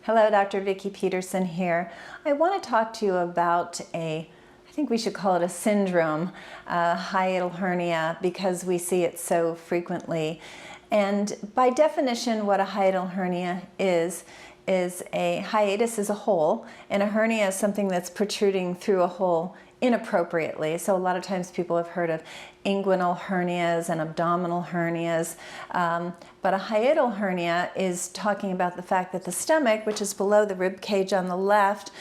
Hello, Dr. Vikki Petersen here. I want to talk to you about I think we should call it a syndrome, hiatal hernia, because we see it so frequently. And by definition, what a hiatal hernia is a hiatus is a hole, and a hernia is something that's protruding through a hole inappropriately. So a lot of times people have heard of inguinal hernias and abdominal hernias, but a hiatal hernia is talking about the fact that the stomach, which is below the rib cage on the left,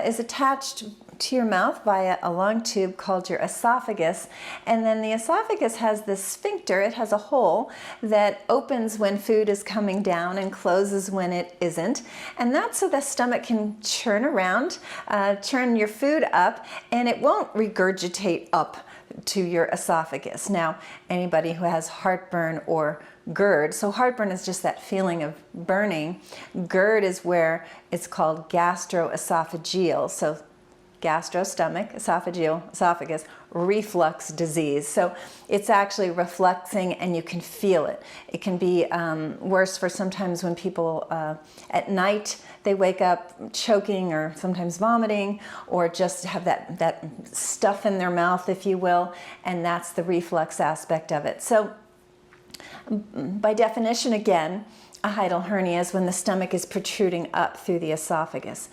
is attached to your mouth via a long tube called your esophagus, and then the esophagus has this sphincter. It has a hole that opens when food is coming down and closes when it isn't, and that's so the stomach can churn around, churn your food up, and it won't regurgitate up to your esophagus. Now, anybody who has heartburn or GERD, so heartburn is just that feeling of burning. GERD is where it's called gastroesophageal, so gastro, stomach, esophageal, esophagus, reflux disease. So it's actually refluxing and you can feel it. It can be worse for sometimes when people at night, they wake up choking or sometimes vomiting, or just have that stuff in their mouth, if you will, and that's the reflux aspect of it. So by definition, again, a hiatal hernia is when the stomach is protruding up through the esophagus.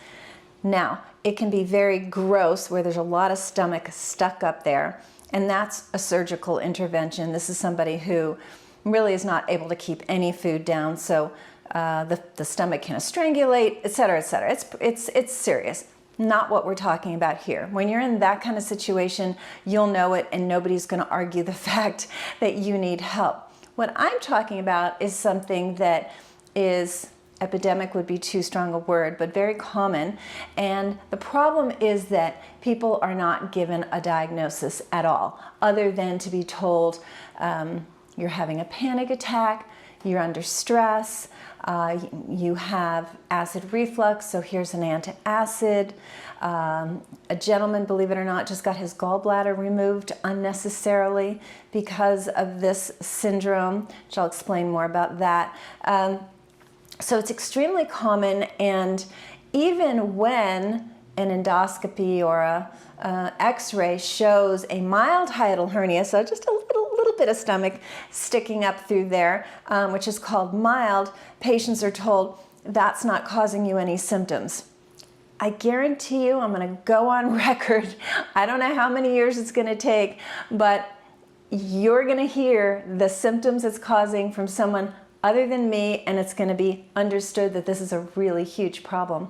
Now, it can be very gross where there's a lot of stomach stuck up there, and that's a surgical intervention. This is somebody who really is not able to keep any food down, so the stomach can strangulate, etc., etc. It's serious. Not what we're talking about here. When you're in that kind of situation, you'll know it, and nobody's going to argue the fact that you need help. What I'm talking about is something that is epidemic would be too strong a word, but very common. And the problem is that people are not given a diagnosis at all, other than to be told you're having a panic attack, you're under stress, you have acid reflux, so here's an antacid. A gentleman, believe it or not, just got his gallbladder removed unnecessarily because of this syndrome, which I'll explain more about that. So it's extremely common, and even when an endoscopy or a x-ray shows a mild hiatal hernia, so just a little bit of stomach sticking up through there, which is called mild, patients are told that's not causing you any symptoms. I guarantee you, I'm going to go on record, I don't know how many years it's going to take, but you're going to hear the symptoms it's causing from someone other than me, and it's going to be understood that this is a really huge problem.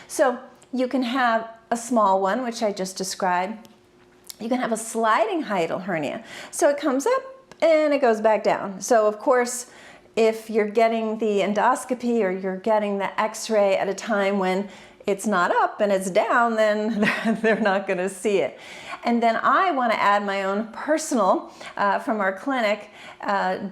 So you can have a small one, which I just described. You can have a sliding hiatal hernia. So it comes up and it goes back down. So of course, if you're getting the endoscopy or you're getting the x-ray at a time when it's not up and it's down, then they're not going to see it. And then I want to add my own personal, from our clinic,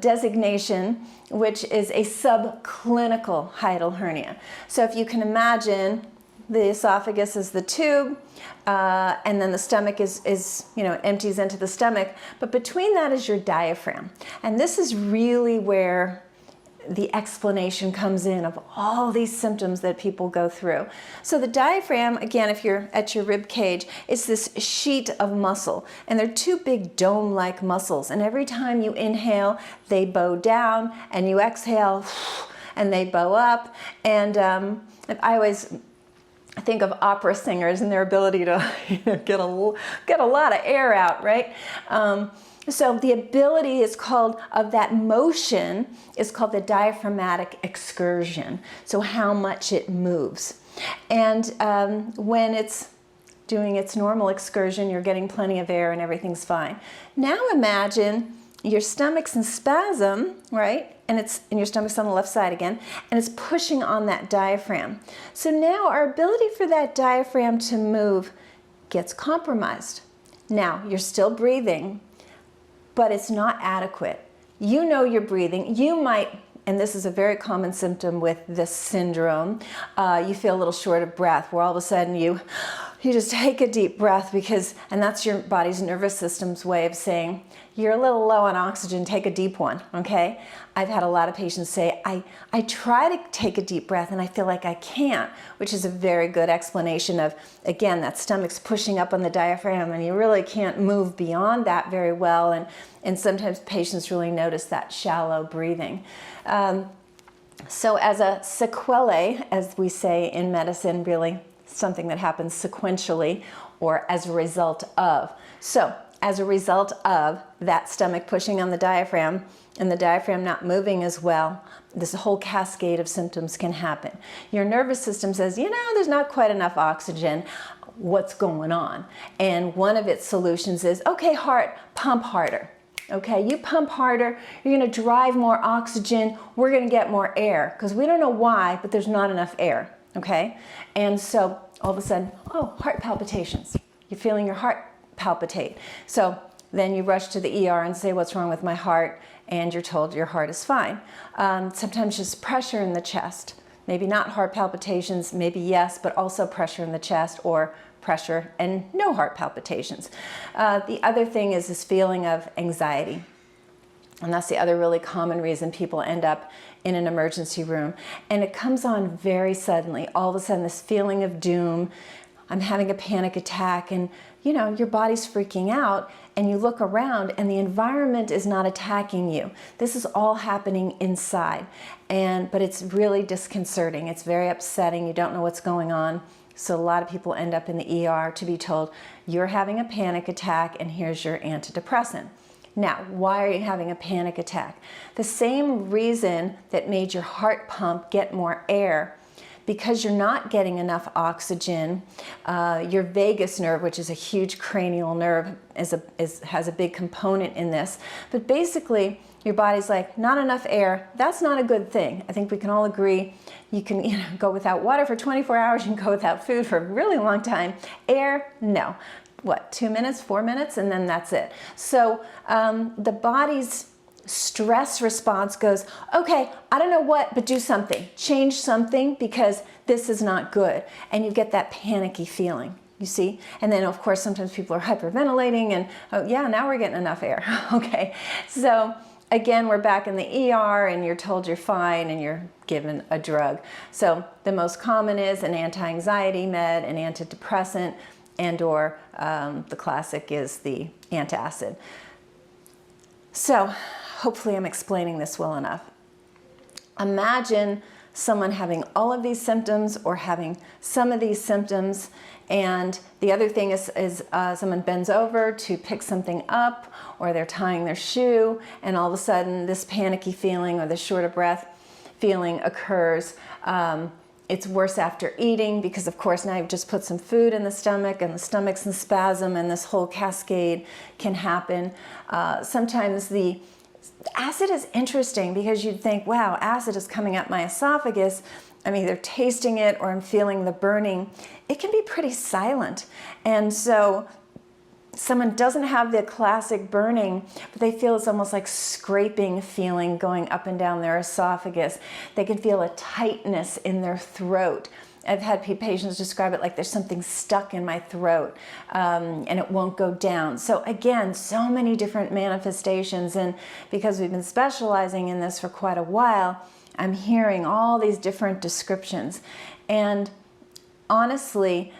designation, which is a subclinical hiatal hernia. So if you can imagine, the esophagus is the tube, and then the stomach is empties into the stomach, but between that is your diaphragm. And this is really where the explanation comes in of all these symptoms that people go through. So the diaphragm, again, if you're at your rib cage, is this sheet of muscle, and they're two big dome-like muscles, and every time you inhale, they bow down, and you exhale, and they bow up. And I always think of opera singers and their ability to get a lot of air out, right? So the ability is called, of that motion, is called the diaphragmatic excursion. So how much it moves. And when it's doing its normal excursion, you're getting plenty of air and everything's fine. Now imagine your stomach's in spasm, right? And your stomach's on the left side again, and it's pushing on that diaphragm. So now our ability for that diaphragm to move gets compromised. Now, you're still breathing, but it's not adequate. You know you're breathing. You might, and this is a very common symptom with this syndrome, you feel a little short of breath, where all of a sudden you just take a deep breath, and that's your body's nervous system's way of saying, you're a little low on oxygen, take a deep one, okay? I've had a lot of patients say, I try to take a deep breath and I feel like I can't, which is a very good explanation of, again, that stomach's pushing up on the diaphragm and you really can't move beyond that very well. And sometimes patients really notice that shallow breathing. So as a sequelae, as we say in medicine, really something that happens sequentially or as a result of. So as a result of that stomach pushing on the diaphragm and the diaphragm not moving as well, this whole cascade of symptoms can happen. Your nervous system says, you know, there's not quite enough oxygen. What's going on? And one of its solutions is, okay, heart, pump harder. Okay, you pump harder, you're going to drive more oxygen, we're going to get more air, because we don't know why, but there's not enough air, okay? And so all of a sudden, oh, heart palpitations. You're feeling your heart palpitate. So then you rush to the ER and say, what's wrong with my heart? And you're told your heart is fine. Sometimes just pressure in the chest. Maybe not heart palpitations, maybe yes, but also pressure in the chest or pressure and no heart palpitations. The other thing is this feeling of anxiety. And that's the other really common reason people end up in an emergency room. And it comes on very suddenly. All of a sudden, this feeling of doom. I'm having a panic attack and, you know, your body's freaking out and you look around and the environment is not attacking you. This is all happening inside. But it's really disconcerting. It's very upsetting. You don't know what's going on. So a lot of people end up in the ER to be told, you're having a panic attack and here's your antidepressant. Now, why are you having a panic attack? The same reason that made your heart pump get more air, because you're not getting enough oxygen, your vagus nerve, which is a huge cranial nerve, has a big component in this. But basically, your body's like, not enough air. That's not a good thing. I think we can all agree. You can go without water for 24 hours. You can go without food for a really long time. Air, no. What, 2 minutes, 4 minutes, and then that's it. So the body's stress response goes, okay, I don't know what, but do something. Change something because this is not good. And you get that panicky feeling, you see? And then, of course, sometimes people are hyperventilating and, oh, yeah, now we're getting enough air. Okay, so again, we're back in the ER and you're told you're fine and you're given a drug. So the most common is an anti-anxiety med, an antidepressant, and or the classic is the antacid. So hopefully I'm explaining this well enough. Imagine someone having all of these symptoms or having some of these symptoms, and the other thing is someone bends over to pick something up or they're tying their shoe and all of a sudden this panicky feeling or the short of breath feeling occurs. It's worse after eating because of course now you've just put some food in the stomach and the stomach's in spasm and this whole cascade can happen. Sometimes the acid is interesting because you'd think, wow, acid is coming up my esophagus. I'm either tasting it or I'm feeling the burning. It can be pretty silent. And so someone doesn't have the classic burning, but they feel it's almost like scraping feeling going up and down their esophagus. They can feel a tightness in their throat. I've had patients describe it like there's something stuck in my throat and it won't go down. So again, so many different manifestations, and because we've been specializing in this for quite a while, I'm hearing all these different descriptions. And honestly,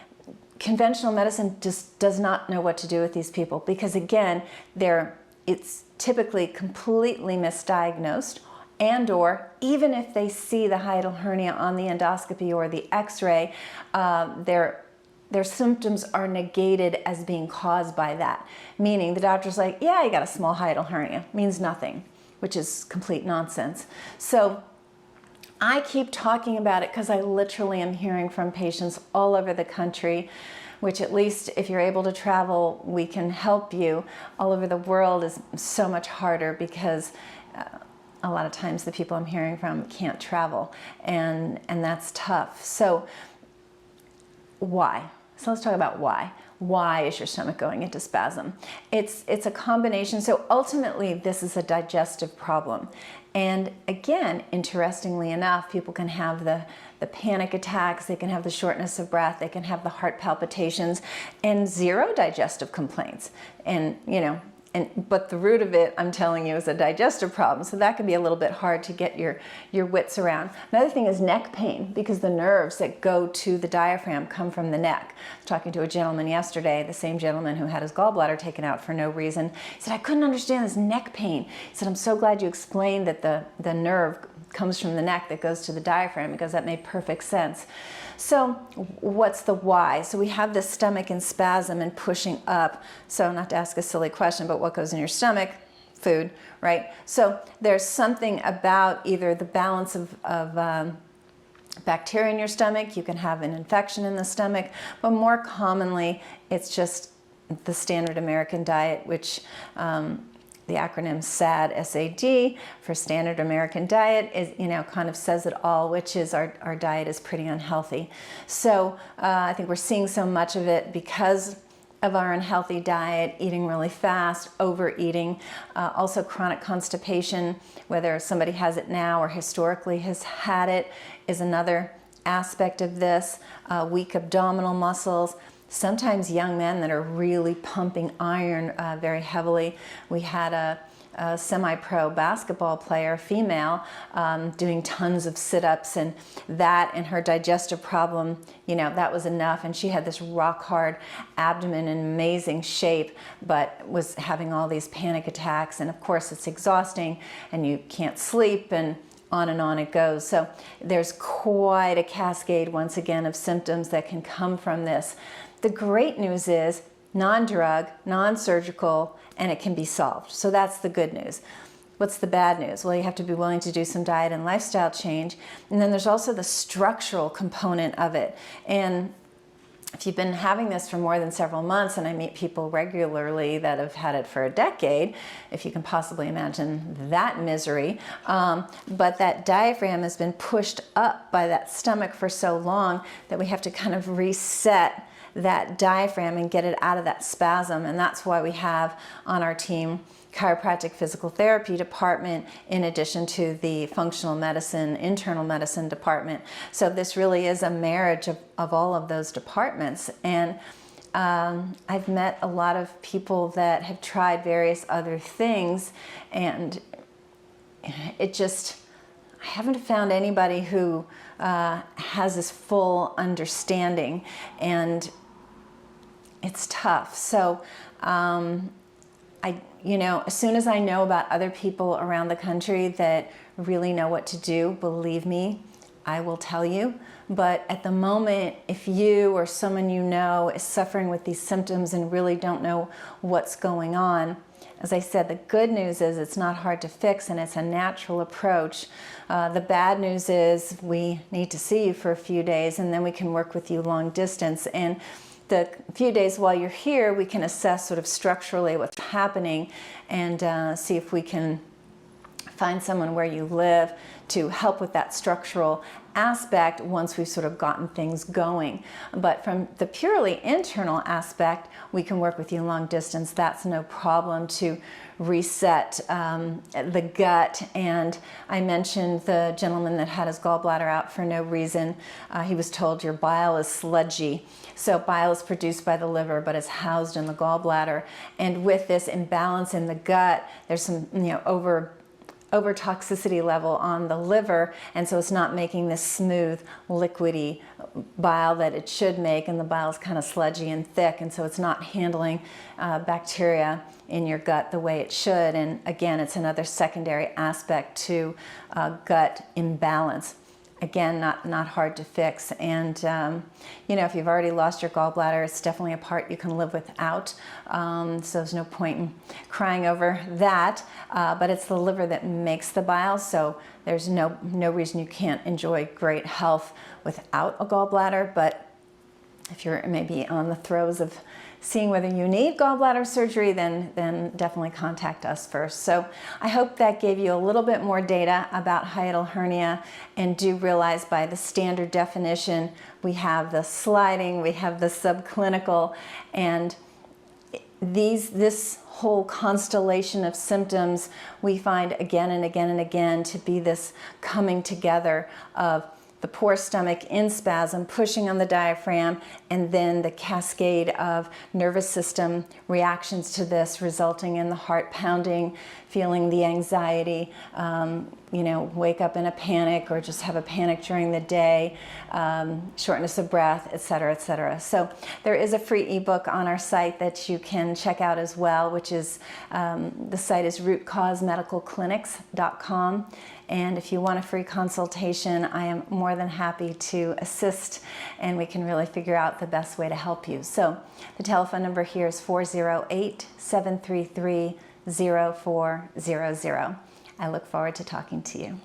conventional medicine just does not know what to do with these people because again, it's typically completely misdiagnosed, and or even if they see the hiatal hernia on the endoscopy or the x-ray, their symptoms are negated as being caused by that. Meaning the doctor's like, yeah, you got a small hiatal hernia, means nothing, which is complete nonsense. So I keep talking about it because I literally am hearing from patients all over the country, which at least if you're able to travel, we can help you. All over the world is so much harder because a lot of times the people I'm hearing from can't travel, and that's tough. So why? So let's talk about why. Why is your stomach going into spasm? It's a combination. So ultimately, this is a digestive problem. And again, interestingly enough, people can have the panic attacks, they can have the shortness of breath, they can have the heart palpitations, and zero digestive complaints. And, But the root of it, I'm telling you, is a digestive problem. So that can be a little bit hard to get your wits around. Another thing is neck pain, because the nerves that go to the diaphragm come from the neck. I was talking to a gentleman yesterday, the same gentleman who had his gallbladder taken out for no reason. He said, I couldn't understand this neck pain. He said, I'm so glad you explained that the nerve comes from the neck that goes to the diaphragm, because that made perfect sense. So what's the why? So we have the stomach in spasm and pushing up. So not to ask a silly question, but what goes in your stomach? Food, right? So there's something about either the balance of bacteria in your stomach. You can have an infection in the stomach, but more commonly, it's just the standard American diet, which the acronym SAD, S-A-D, for Standard American Diet, is, kind of says it all, which is our diet is pretty unhealthy. So I think we're seeing so much of it because of our unhealthy diet, eating really fast, overeating, also chronic constipation, whether somebody has it now or historically has had it, is another aspect of this. Weak abdominal muscles. Sometimes young men that are really pumping iron very heavily. We had a semi-pro basketball player, female, doing tons of sit-ups, and that and her digestive problem, that was enough. And she had this rock-hard abdomen in amazing shape, but was having all these panic attacks. And of course, it's exhausting, and you can't sleep, and on it goes. So there's quite a cascade, once again, of symptoms that can come from this. The great news is non-drug, non-surgical, and it can be solved. So that's the good news. What's the bad news? Well, you have to be willing to do some diet and lifestyle change. And then there's also the structural component of it. And if you've been having this for more than several months, and I meet people regularly that have had it for a decade, if you can possibly imagine that misery, but that diaphragm has been pushed up by that stomach for so long that we have to kind of reset that diaphragm and get it out of that spasm. And that's why we have on our team chiropractic physical therapy department, in addition to the functional medicine, internal medicine department. So this really is a marriage of all of those departments. And I've met a lot of people that have tried various other things, and it just, I haven't found anybody who has this full understanding, and it's tough. So as soon as I know about other people around the country that really know what to do, believe me, I will tell you. But at the moment, if you or someone you know is suffering with these symptoms and really don't know what's going on, as I said, the good news is it's not hard to fix, and it's a natural approach. The bad news is we need to see you for a few days, and then we can work with you long distance. And the few days while you're here, we can assess sort of structurally what's happening and see if we can find someone where you live to help with that structural aspect once we've sort of gotten things going. But from the purely internal aspect, we can work with you long distance. That's no problem to reset the gut. And I mentioned the gentleman that had his gallbladder out for no reason. He was told your bile is sludgy. So bile is produced by the liver, but it's housed in the gallbladder. And with this imbalance in the gut, there's some over toxicity level on the liver, and so it's not making this smooth, liquidy bile that it should make, and the bile is kind of sludgy and thick, and so it's not handling bacteria in your gut the way it should. And again, it's another secondary aspect to gut imbalance. Again, not hard to fix. And if you've already lost your gallbladder, it's definitely a part you can live without. So there's no point in crying over that. But it's the liver that makes the bile, so there's no reason you can't enjoy great health without a gallbladder. But if you're maybe on the throes of seeing whether you need gallbladder surgery, then definitely contact us first. So I hope that gave you a little bit more data about hiatal hernia, and do realize by the standard definition, we have the sliding, we have the subclinical, and this whole constellation of symptoms we find again and again and again to be this coming together of the poor stomach in spasm, pushing on the diaphragm, and then the cascade of nervous system reactions to this, resulting in the heart pounding, feeling the anxiety, wake up in a panic or just have a panic during the day, shortness of breath, etc., etc. So there is a free ebook on our site that you can check out as well, which is, the site is rootcausemedicalclinics.com. And if you want a free consultation, I am more than happy to assist, and we can really figure out the best way to help you. So the telephone number here is 408-733-0400. I look forward to talking to you.